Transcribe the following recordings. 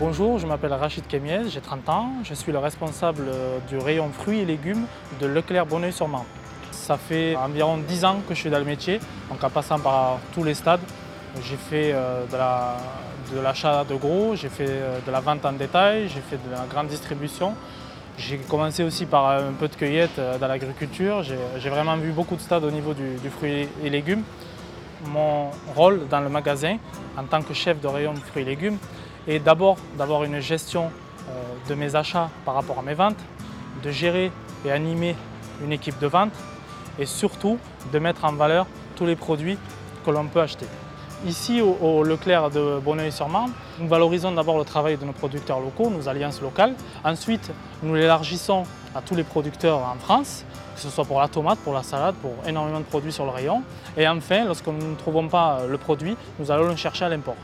Bonjour, je m'appelle Rachid Kemiez, j'ai 30 ans. Je suis le responsable du rayon fruits et légumes de Leclerc Bonneuil-sur-Marne. Ça fait environ 10 ans que je suis dans le métier, donc en passant par tous les stades. J'ai fait de l'achat de gros, j'ai fait de la vente en détail, j'ai fait de la grande distribution. J'ai commencé aussi par un peu de cueillette dans l'agriculture. J'ai vraiment vu beaucoup de stades au niveau du fruit et légumes. Mon rôle dans le magasin, en tant que chef de rayon de fruits et légumes, est d'abord d'avoir une gestion de mes achats par rapport à mes ventes, de gérer et animer une équipe de vente et surtout de mettre en valeur tous les produits que l'on peut acheter. Ici au Leclerc de Bonneuil-sur-Marne, nous valorisons d'abord le travail de nos producteurs locaux, nos alliances locales. Ensuite, nous l'élargissons à tous les producteurs en France, que ce soit pour la tomate, pour la salade, pour énormément de produits sur le rayon. Et enfin, lorsque nous ne trouvons pas le produit, nous allons le chercher à l'import.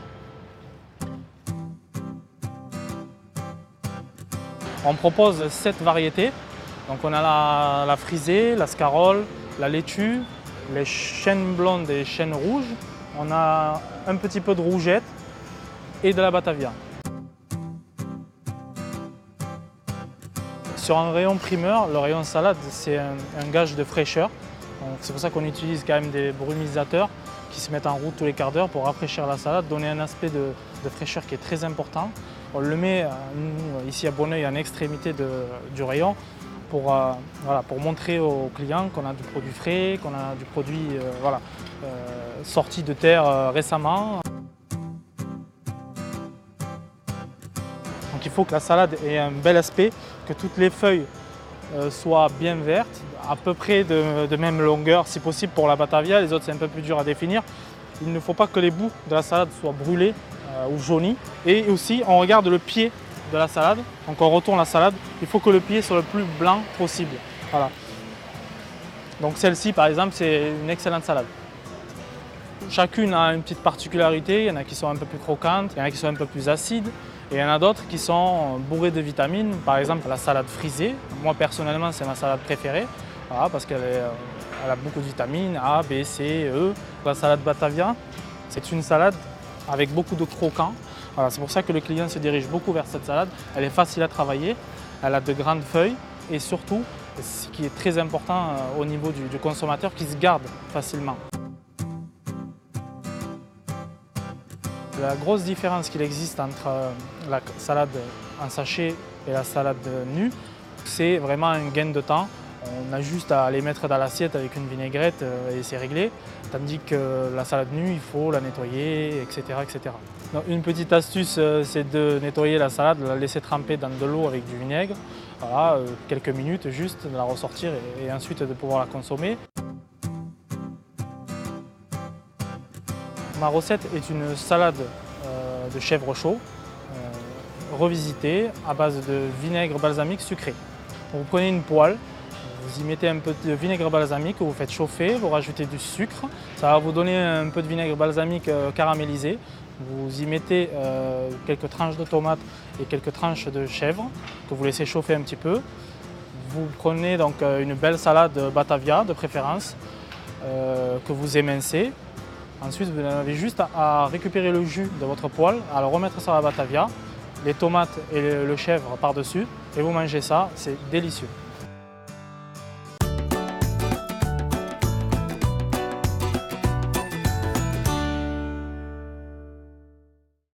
On propose 7 variétés. Donc on a la frisée, la scarole, la laitue, les chênes blondes et les chênes rouges. On a un petit peu de rougette et de la batavia. Sur un rayon primeur, le rayon salade, c'est un gage de fraîcheur. C'est pour ça qu'on utilise quand même des brumisateurs qui se mettent en route tous les quarts d'heure pour rafraîchir la salade, donner un aspect de fraîcheur qui est très important. On le met nous, ici à Bonneuil en extrémité du rayon pour montrer aux clients qu'on a du produit frais, qu'on a du produit sorti de terre récemment. Donc il faut que la salade ait un bel aspect, que toutes les feuilles soient bien vertes, à peu près de même longueur si possible pour la batavia, les autres c'est un peu plus dur à définir. Il ne faut pas que les bouts de la salade soient brûlés ou jaunis. Et aussi on regarde le pied de la salade, donc on retourne la salade, il faut que le pied soit le plus blanc possible. Voilà. Donc celle-ci par exemple c'est une excellente salade. Chacune a une petite particularité, il y en a qui sont un peu plus croquantes, il y en a qui sont un peu plus acides, et il y en a d'autres qui sont bourrées de vitamines, par exemple la salade frisée. Moi personnellement c'est ma salade préférée, voilà, parce qu'elle a beaucoup de vitamines A, B, C, E. La salade batavia, c'est une salade avec beaucoup de croquants. Voilà, c'est pour ça que le client se dirige beaucoup vers cette salade. Elle est facile à travailler, elle a de grandes feuilles et surtout, ce qui est très important au niveau du consommateur, qui se garde facilement. La grosse différence qu'il existe entre la salade en sachet et la salade nue, c'est vraiment un gain de temps. On a juste à les mettre dans l'assiette avec une vinaigrette et c'est réglé. Tandis que la salade nue, il faut la nettoyer, etc. etc. Donc, une petite astuce, c'est de nettoyer la salade, de la laisser tremper dans de l'eau avec du vinaigre. Voilà, quelques minutes juste, de la ressortir et ensuite de pouvoir la consommer. Ma recette est une salade de chèvre chaud, revisitée à base de vinaigre balsamique sucré. Vous prenez une poêle, vous y mettez un peu de vinaigre balsamique, vous faites chauffer, vous rajoutez du sucre. Ça va vous donner un peu de vinaigre balsamique caramélisé. Vous y mettez quelques tranches de tomates et quelques tranches de chèvre que vous laissez chauffer un petit peu. Vous prenez donc une belle salade batavia de préférence que vous émincez. Ensuite, vous avez juste à récupérer le jus de votre poêle, à le remettre sur la batavia, les tomates et le chèvre par-dessus et vous mangez ça, c'est délicieux.